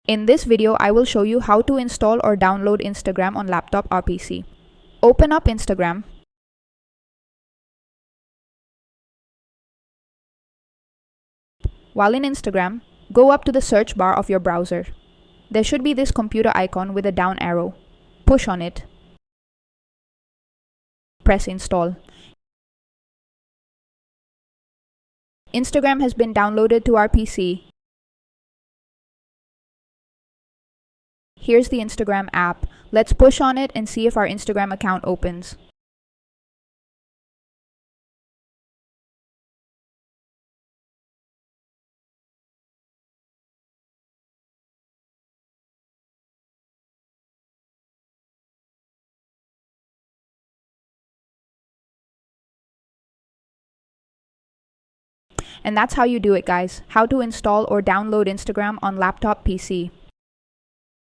In this video, I will show you how to install or download Instagram on laptop or PC. Open up Instagram. While in Instagram, go up to the search bar of your browser. There should be this computer icon with a down arrow. Push on it. Press install. Instagram has been downloaded to our PC. Here's the Instagram app. Let's push on it and see if our Instagram account opens. And that's how you do it, guys. How to install or download Instagram on laptop PC.